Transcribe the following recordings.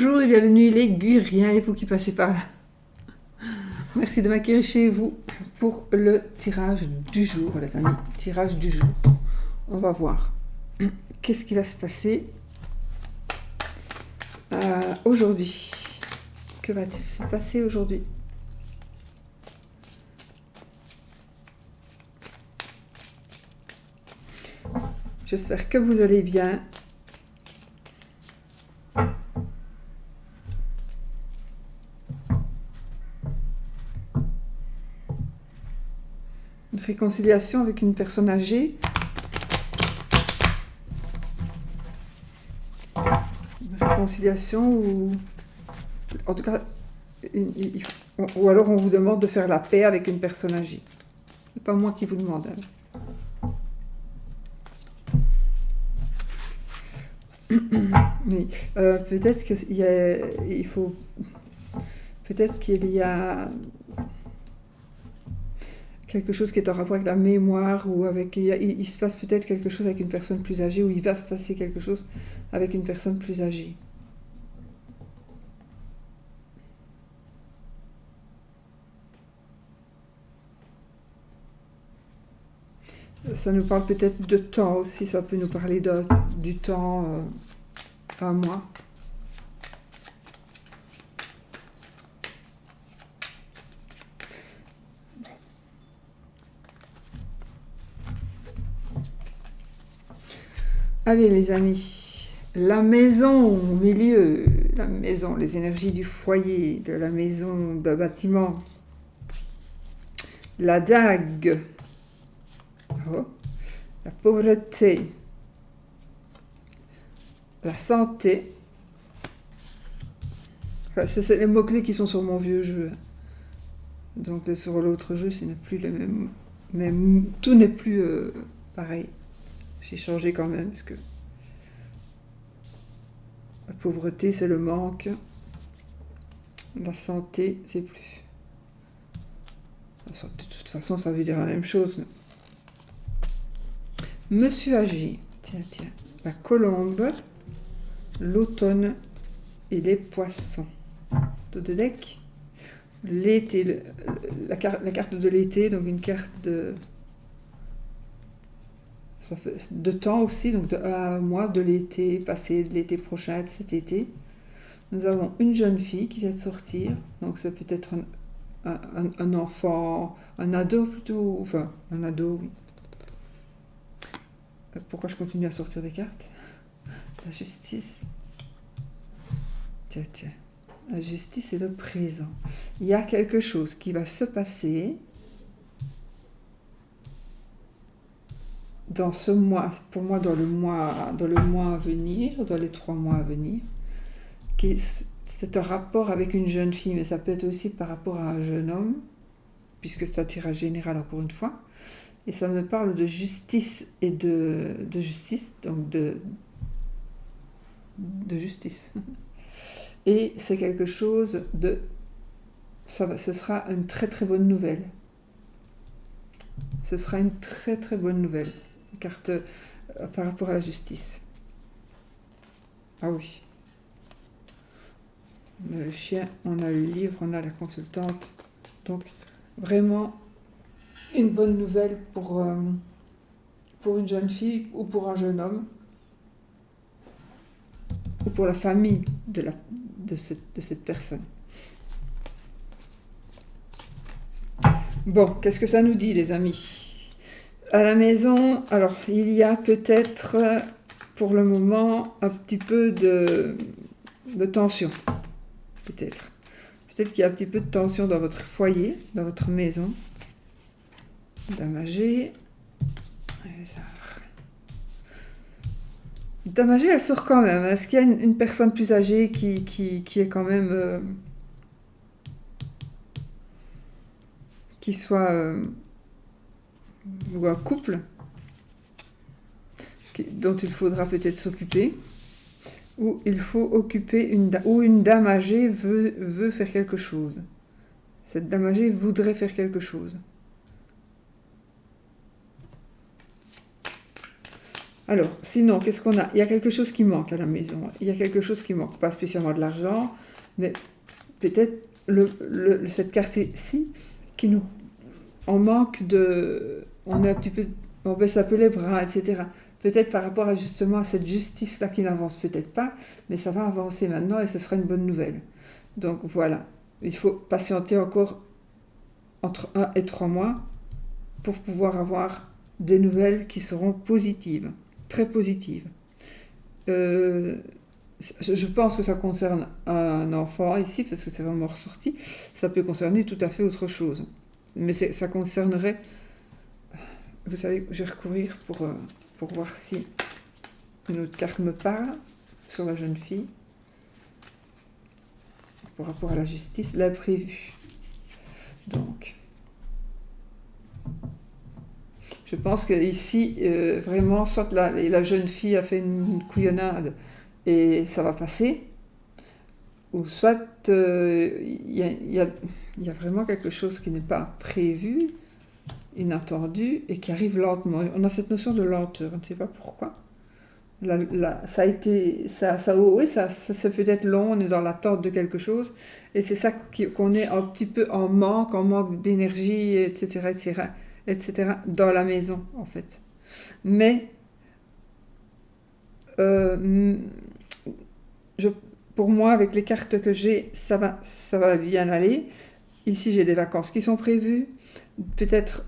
Bonjour et bienvenue les Guriens et vous qui passez par là. Merci de m'accueillir chez vous pour le tirage du jour, les amis. Tirage du jour. On va voir qu'est-ce qui va se passer aujourd'hui. Que va-t-il se passer aujourd'hui? J'espère que vous allez bien. Une réconciliation avec une personne âgée. Une réconciliation ou... En tout cas, ou alors on vous demande de faire la paix avec une personne âgée. C'est pas moi qui vous demande. Oui, peut-être qu'il faut... Peut-être qu'il y a quelque chose qui est en rapport avec la mémoire ou avec... Il se passe peut-être quelque chose avec une personne plus âgée ou il va se passer quelque chose avec une personne plus âgée. Ça nous parle peut-être de temps aussi, ça peut nous parler du temps, un mois. Allez les amis, la maison au milieu, la maison, les énergies du foyer, de la maison, d'un bâtiment, la dague, oh, la pauvreté, la santé, enfin, c'est les mots-clés qui sont sur mon vieux jeu. Donc sur l'autre jeu, ce n'est plus le même, tout n'est plus pareil. J'ai changé quand même, parce que la pauvreté, c'est le manque. La santé, c'est plus. De toute façon, ça veut dire la même chose. Monsieur âgé, tiens, la colombe, l'automne et les poissons. De deck. L'été, la carte de l'été, donc une carte de... Ça fait de temps aussi, donc de un mois, de l'été passé, de l'été prochain, de cet été. Nous avons une jeune fille qui vient de sortir, donc c'est peut-être un enfant, un ado plutôt, enfin un ado, oui. Pourquoi je continue à sortir des cartes? La justice. Tiens. La justice est le présent. Il y a quelque chose qui va se passer dans ce mois, pour moi dans le mois à venir, dans les 3 mois à venir, c'est un rapport avec une jeune fille, mais ça peut être aussi par rapport à un jeune homme, puisque c'est un tirage général encore une fois, et ça me parle de justice et de justice, donc de justice. Et c'est quelque chose de... ce sera une très très bonne nouvelle. Ce sera une très très bonne nouvelle. Carte par rapport à la justice. Ah oui. On a le chien, on a le livre, on a la consultante. Donc vraiment une bonne nouvelle pour une jeune fille ou pour un jeune homme. Ou pour la famille de cette personne. Bon, qu'est-ce que ça nous dit, les amis? À la maison, alors, il y a peut-être, pour le moment, un petit peu de tension. Peut-être. Peut-être qu'il y a un petit peu de tension dans votre foyer, dans votre maison. Dame âgée. Dame âgée, elle sort quand même. Est-ce qu'il y a une personne plus âgée qui est quand même... qui soit... ou un couple dont il faudra peut-être s'occuper, ou il faut occuper une dame âgée veut faire quelque chose. Cette dame âgée voudrait faire quelque chose. Alors, sinon, qu'est-ce qu'on a? Il y a quelque chose qui manque à la maison. Il y a quelque chose qui manque. Pas spécialement de l'argent, mais peut-être cette carte-ci qui nous... On manque de... On est un petit peu... On baisse un peu les bras, etc. Peut-être par rapport à justement à cette justice-là qui n'avance peut-être pas, mais ça va avancer maintenant et ce sera une bonne nouvelle. Donc voilà. Il faut patienter encore entre 1 et 3 mois pour pouvoir avoir des nouvelles qui seront positives, très positives. Je pense que ça concerne un enfant ici, parce que c'est vraiment ressorti. Ça peut concerner tout à fait autre chose. Mais ça concernerait... Vous savez, je vais recouvrir pour voir si une autre carte me parle sur la jeune fille. Par rapport à la justice, l'imprévu. Donc... Je pense qu'ici, vraiment, soit la jeune fille a fait une couillonnade et ça va passer, ou soit il y a vraiment quelque chose qui n'est pas prévu, inattendu, et qui arrive lentement. On a cette notion de lenteur, on ne sait pas pourquoi. Ça a été, oui, ça c'est peut-être long, on est dans l'attente de quelque chose, et c'est ça qu'on est un petit peu en manque d'énergie, etc., etc., dans la maison, en fait. Mais, pour moi, avec les cartes que j'ai, ça va bien aller. Ici, j'ai des vacances qui sont prévues. Peut-être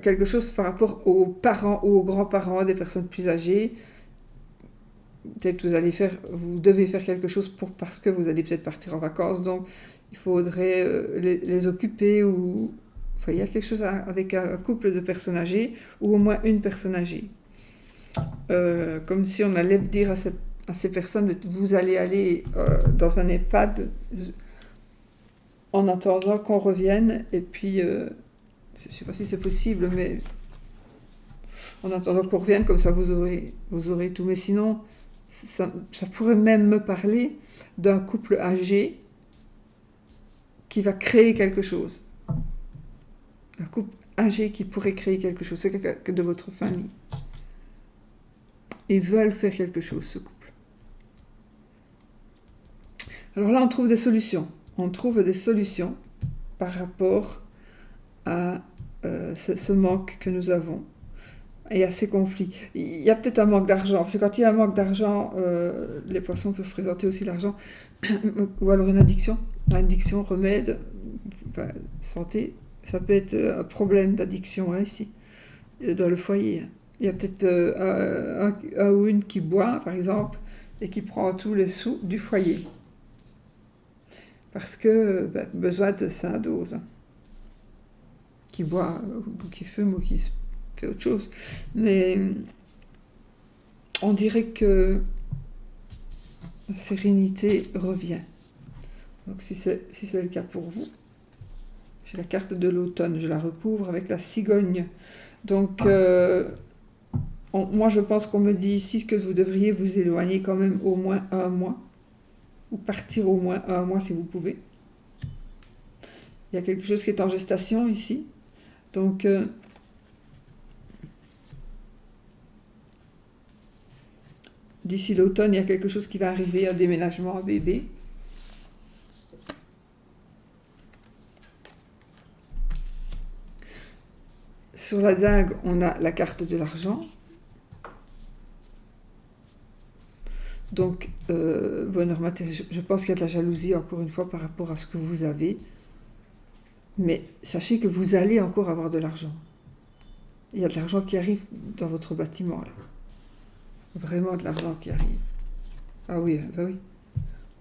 quelque chose par rapport aux parents ou aux grands-parents des personnes plus âgées. Peut-être vous devez faire quelque chose parce que vous allez peut-être partir en vacances, donc il faudrait les occuper, ou enfin, il y a quelque chose avec un couple de personnes âgées ou au moins une personne âgée. Comme si on allait dire à ces personnes, vous allez aller dans un EHPAD en attendant qu'on revienne, et puis je ne sais pas si c'est possible, mais en attendant qu'on revienne, comme ça vous aurez tout. Mais sinon, ça pourrait même me parler d'un couple âgé qui va créer quelque chose. Un couple âgé qui pourrait créer quelque chose. C'est quelqu'un de votre famille. Ils veulent faire quelque chose, ce couple. Alors là, on trouve des solutions. On trouve des solutions par rapport à ce manque que nous avons et à ces conflits. Il y a peut-être un manque d'argent, parce que quand il y a un manque d'argent, les poissons peuvent présenter aussi l'argent, ou alors une addiction, remède, enfin, santé, ça peut être un problème d'addiction ici, dans le foyer. Il y a peut-être un ou une qui boit, par exemple, et qui prend tous les sous du foyer, parce que besoin de sa dose, qui boit, ou qui fume, ou qui fait autre chose. Mais on dirait que la sérénité revient. Donc si c'est le cas pour vous, j'ai la carte de l'automne, je la recouvre avec la cigogne. Donc moi je pense qu'on me dit ici que vous devriez vous éloigner quand même au moins 1 mois, ou partir au moins 1 mois si vous pouvez. Il y a quelque chose qui est en gestation ici. Donc d'ici l'automne, il y a quelque chose qui va arriver, un déménagement, un bébé. Sur la dague, on a la carte de l'argent. Donc, bonheur matériel. Je pense qu'il y a de la jalousie, encore une fois, par rapport à ce que vous avez. Mais sachez que vous allez encore avoir de l'argent. Il y a de l'argent qui arrive dans votre bâtiment, là. Vraiment de l'argent qui arrive. Ah oui, bah oui.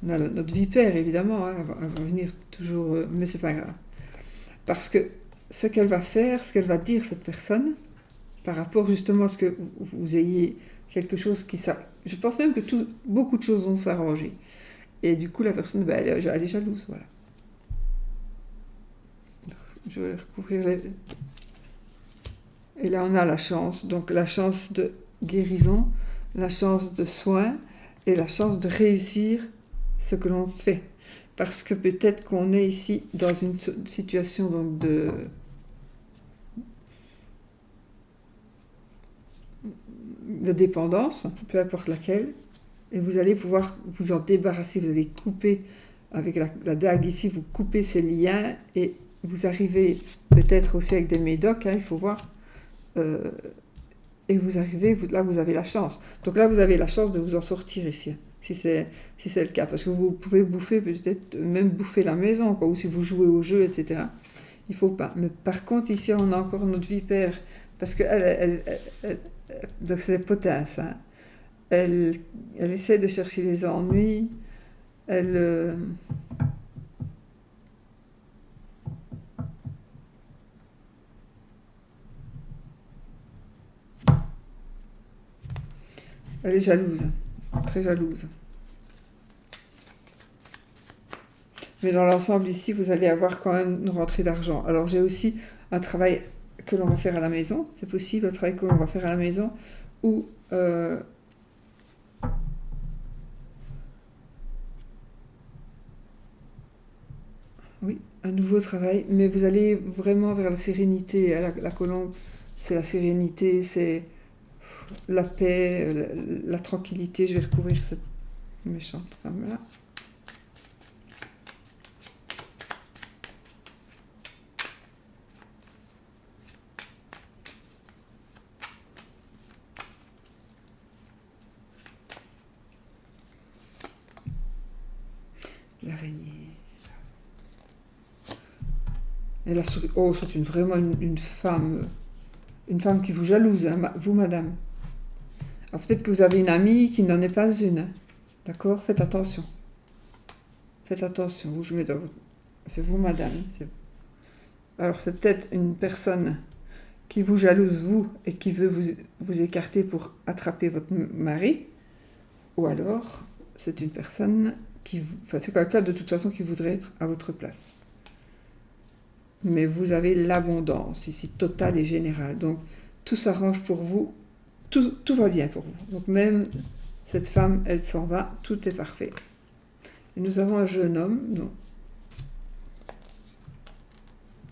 On a notre vipère, évidemment, hein, elle va venir toujours, mais c'est pas grave. Parce que ce qu'elle va faire, ce qu'elle va dire, cette personne, par rapport justement à ce que vous ayez quelque chose qui... Je pense même que beaucoup de choses vont s'arranger. Et du coup, la personne, elle est jalouse, voilà. Je vais recouvrir Et là, on a la chance. Donc, la chance de guérison, la chance de soin et la chance de réussir ce que l'on fait. Parce que peut-être qu'on est ici dans une situation donc de dépendance, peu importe laquelle, et vous allez pouvoir vous en débarrasser. Vous allez couper avec la dague ici, vous coupez ces liens et vous arrivez peut-être aussi avec des médocs, il faut voir, et vous arrivez, là vous avez la chance. Donc là vous avez la chance de vous en sortir ici, si c'est le cas, parce que vous pouvez bouffer, peut-être même bouffer la maison, quoi, ou si vous jouez au jeu, etc. Il faut pas. Mais par contre ici on a encore notre vipère, parce que donc c'est des potasses, hein. Elle essaie de chercher les ennuis, elle est jalouse, très jalouse. Mais dans l'ensemble ici, vous allez avoir quand même une rentrée d'argent. Alors j'ai aussi un travail que l'on va faire à la maison, c'est possible, un travail que l'on va faire à la maison, ou oui, un nouveau travail, mais vous allez vraiment vers la sérénité. La colombe, c'est la sérénité, c'est la paix, la tranquillité. Je vais recouvrir cette méchante femme-là. L'araignée. Et la souris. Oh, c'est vraiment une femme qui vous jalouse, hein, vous, madame. Alors peut-être que vous avez une amie qui n'en est pas une. Hein. D'accord? Faites attention. Faites attention. Vous, je mets dans votre... C'est vous, madame. Alors c'est peut-être une personne qui vous jalouse, vous, et qui veut vous écarter pour attraper votre mari. Ou alors, c'est une personne qui... Enfin, c'est quelqu'un de toute façon qui voudrait être à votre place. Mais vous avez l'abondance ici, totale et générale. Donc, tout s'arrange pour vous. Tout va bien pour vous. Donc, même cette femme, elle s'en va. Tout est parfait. Et nous avons un jeune homme. Non.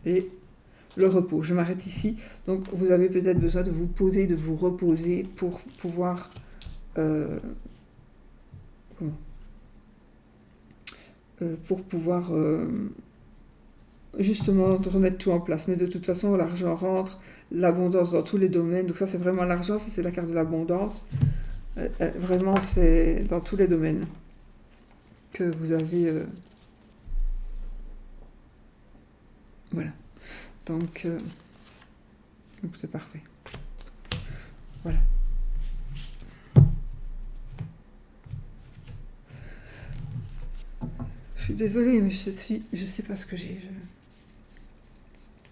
Et le repos. Je m'arrête ici. Donc, vous avez peut-être besoin de vous poser, de vous reposer pour pouvoir... pour pouvoir... justement de remettre tout en place. Mais de toute façon, l'argent rentre, l'abondance dans tous les domaines. Donc ça, c'est vraiment l'argent, ça c'est la carte de l'abondance. Vraiment, c'est dans tous les domaines que vous avez... Voilà. Donc c'est parfait. Voilà. Je suis désolée, mais je sais pas ce que j'ai.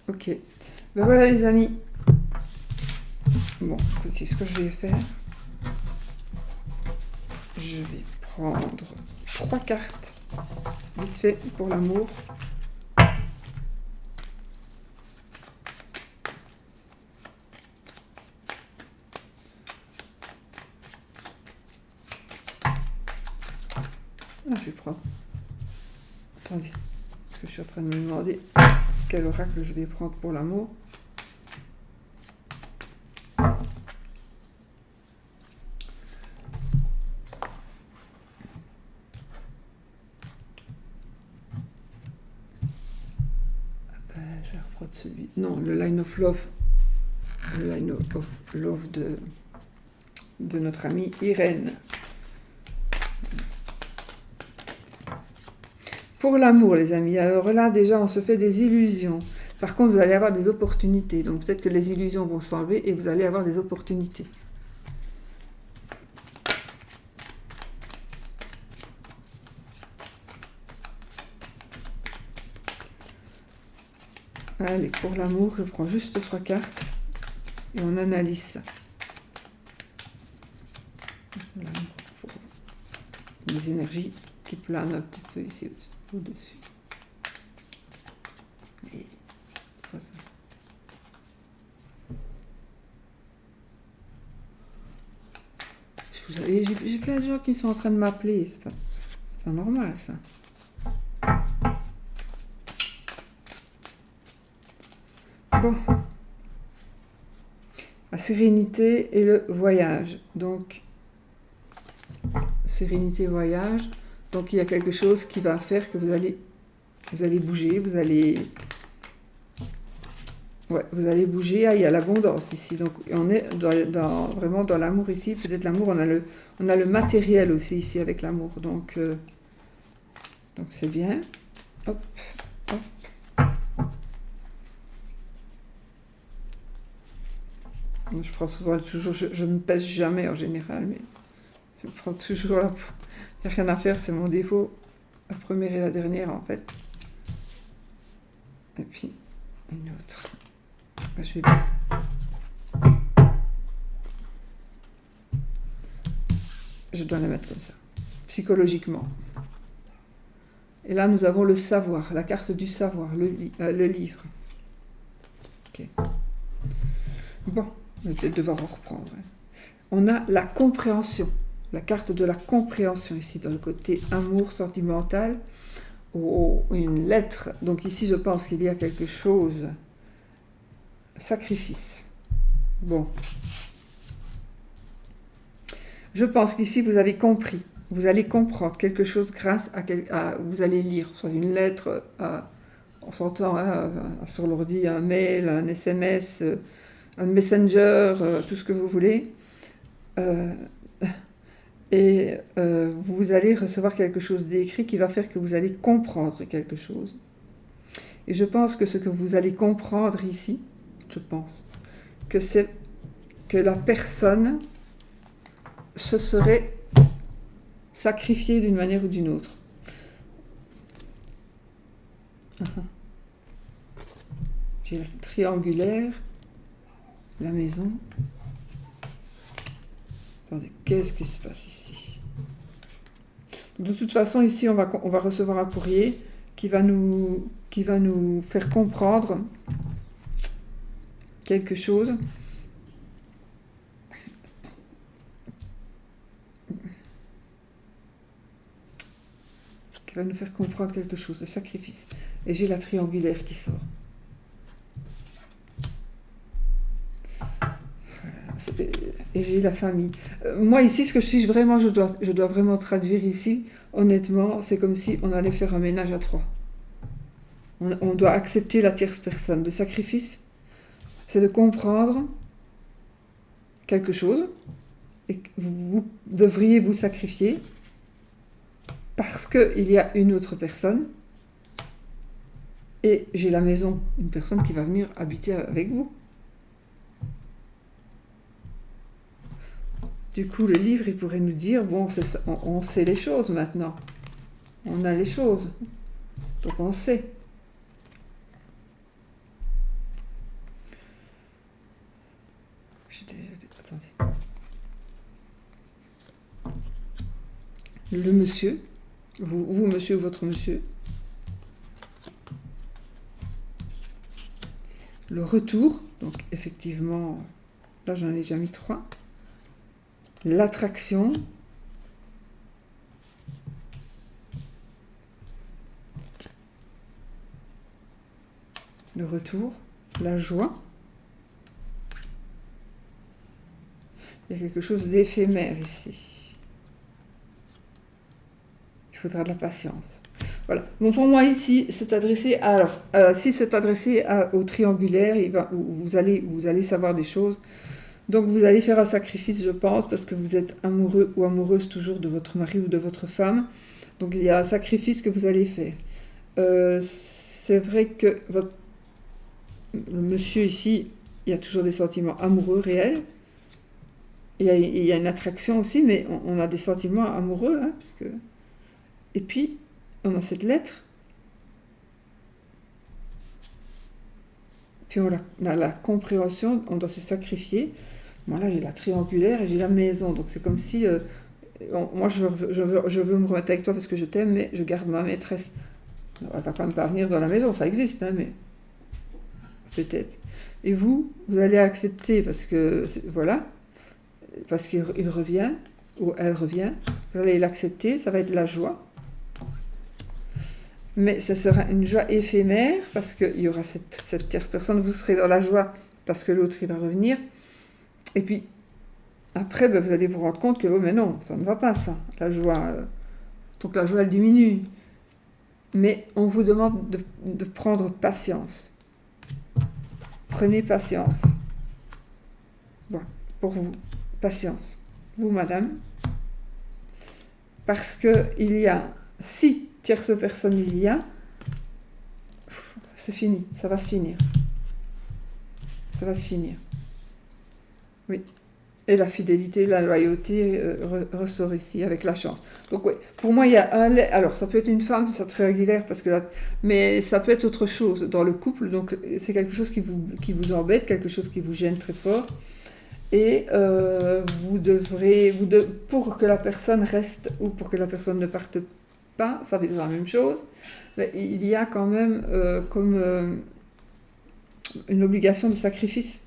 Ok. Ben voilà les amis. Bon, c'est ce que je vais faire. Je vais prendre 3 cartes, vite fait, pour l'amour. Je vais prendre... Attendez, parce que je suis en train de me demander quel oracle je vais prendre pour l'amour. Je vais reprendre celui... Non, le Line of Love. Le Line of Love de notre amie Irène. Pour l'amour, les amis, alors là, déjà, on se fait des illusions. Par contre, vous allez avoir des opportunités. Donc, peut-être que les illusions vont s'enlever et vous allez avoir des opportunités. Allez, pour l'amour, je prends juste 3 cartes et on analyse ça. Les énergies qui planent un petit peu ici au-dessus. Et vous savez, j'ai plein de gens qui sont en train de m'appeler. C'est pas normal, ça. Bon. la sérénité et le voyage. Donc, sérénité, voyage. Donc, il y a quelque chose qui va faire que vous allez bouger, vous allez bouger. Ah, il y a l'abondance ici. Donc, on est vraiment dans l'amour ici. Peut-être l'amour, on a le matériel aussi ici avec l'amour. Donc c'est bien. Hop, hop. Je prends souvent, je ne pèse jamais en général, mais je prends toujours il n'y a rien à faire, c'est mon défaut. La première et la dernière, en fait. Et puis, une autre. Je dois la mettre comme ça, psychologiquement. Et là, nous avons le savoir, la carte du savoir, le livre. Ok. Bon, je vais peut-être devoir en reprendre. On a la compréhension, la carte de la compréhension ici, dans le côté amour sentimental, ou une lettre. Donc ici, je pense qu'il y a quelque chose, sacrifice. Bon. Je pense qu'ici, vous avez compris. Vous allez comprendre quelque chose grâce à vous allez lire, soit une lettre, on s'entend sur l'ordi, un mail, un SMS, un messenger, tout ce que vous voulez. Vous allez recevoir quelque chose d'écrit qui va faire que vous allez comprendre quelque chose. Et je pense que ce que vous allez comprendre ici, je pense, que c'est que la personne se serait sacrifiée d'une manière ou d'une autre. J'ai la triangulaire, la maison. Attendez, qu'est-ce qui se passe ici? De toute façon, ici, on va recevoir un courrier qui va nous faire comprendre quelque chose. Qui va nous faire comprendre quelque chose, de sacrifice. Et j'ai la triangulaire qui sort. Et j'ai la famille. Moi ici, ce que je suis vraiment, je dois vraiment traduire ici, honnêtement, c'est comme si on allait faire un ménage à trois. On doit accepter la tierce personne. Le sacrifice, c'est de comprendre quelque chose et que vous devriez vous sacrifier parce qu'il y a une autre personne et j'ai la maison, une personne qui va venir habiter avec vous. Du coup, le livre, il pourrait nous dire, bon, on sait les choses maintenant. On a les choses. Donc on sait. Attendez. Le monsieur, vous monsieur ou votre monsieur. Le retour, donc effectivement, là j'en ai déjà mis 3. L'attraction, le retour, la joie. Il y a quelque chose d'éphémère ici. Il faudra de la patience. Voilà. Donc pour moi ici, c'est adressé à, alors si c'est adressé au triangulaire, vous allez savoir des choses. Donc vous allez faire un sacrifice, je pense, parce que vous êtes amoureux ou amoureuse toujours de votre mari ou de votre femme. Donc il y a un sacrifice que vous allez faire. C'est vrai que le monsieur ici, il y a toujours des sentiments amoureux réels. Il y a une attraction aussi, mais on a des sentiments amoureux. Hein, parce que... Et puis, on a cette lettre. Puis on a la compréhension, on doit se sacrifier. Moi là j'ai la triangulaire et j'ai la maison, donc c'est comme si moi je veux me remettre avec toi parce que je t'aime, mais je garde ma maîtresse. Alors, elle va quand même pas venir dans la maison, ça existe, hein, mais peut-être. Et vous allez accepter parce que voilà, parce qu'il revient ou elle revient. Vous allez l'accepter, ça va être la joie. Mais ça sera une joie éphémère parce qu'il y aura cette tierce personne, vous serez dans la joie parce que l'autre il va revenir. Et puis, après, ben, vous allez vous rendre compte que, oh, mais non, ça ne va pas, ça. La joie, donc la joie, elle diminue. Mais on vous demande de prendre patience. Prenez patience. Voilà, pour vous. Patience. Vous, madame. Parce qu'il y a 6 tierces personnes, il y a, c'est fini, ça va se finir. Ça va se finir. Oui. Et la fidélité, la loyauté ressort ici, avec la chance. Donc oui, pour moi, il y a un... Alors, ça peut être une femme, c'est très régulière, parce que mais ça peut être autre chose dans le couple. Donc, c'est quelque chose qui vous embête, quelque chose qui vous gêne très fort. Et vous devrez... pour que la personne reste ou pour que la personne ne parte pas, ça veut dire la même chose. Mais il y a quand même une obligation de sacrifice.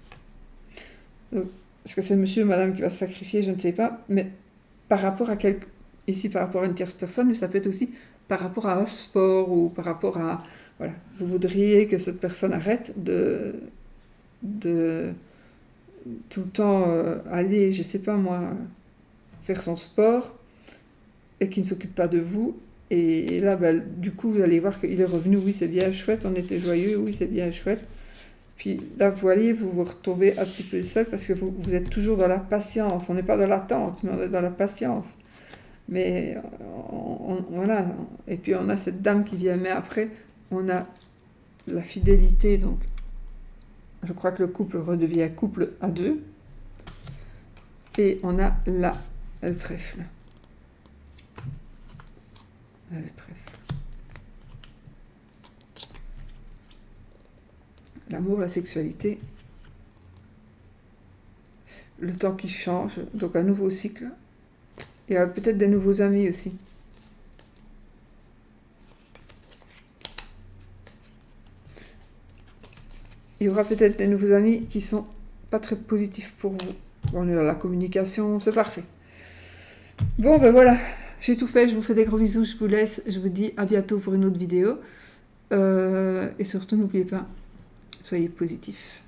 Est-ce que c'est monsieur ou madame qui va se sacrifier, je ne sais pas, mais par rapport à ici par rapport à une tierce personne, mais ça peut être aussi par rapport à un sport ou par rapport à... Voilà, vous voudriez que cette personne arrête de tout le temps aller, je ne sais pas moi, faire son sport et qui ne s'occupe pas de vous. Et là, ben, du coup, vous allez voir qu'il est revenu, oui, c'est bien chouette, on était joyeux, oui, c'est bien chouette. Puis là, vous voyez, vous vous retrouvez un petit peu seul parce que vous êtes toujours dans la patience. On n'est pas dans l'attente, mais on est dans la patience. Mais voilà. Et puis on a cette dame qui vient, mais après, on a la fidélité. Donc, je crois que le couple redevient couple à 2. Et on a là, le trèfle. Là, le trèfle. L'amour, la sexualité, le temps qui change, donc un nouveau cycle. Il y a peut-être des nouveaux amis aussi. Il y aura peut-être des nouveaux amis qui sont pas très positifs pour vous. On est dans la communication, c'est parfait. Bon, ben voilà, j'ai tout fait, je vous fais des gros bisous, je vous laisse, je vous dis à bientôt pour une autre vidéo. Et surtout, n'oubliez pas, soyez positifs.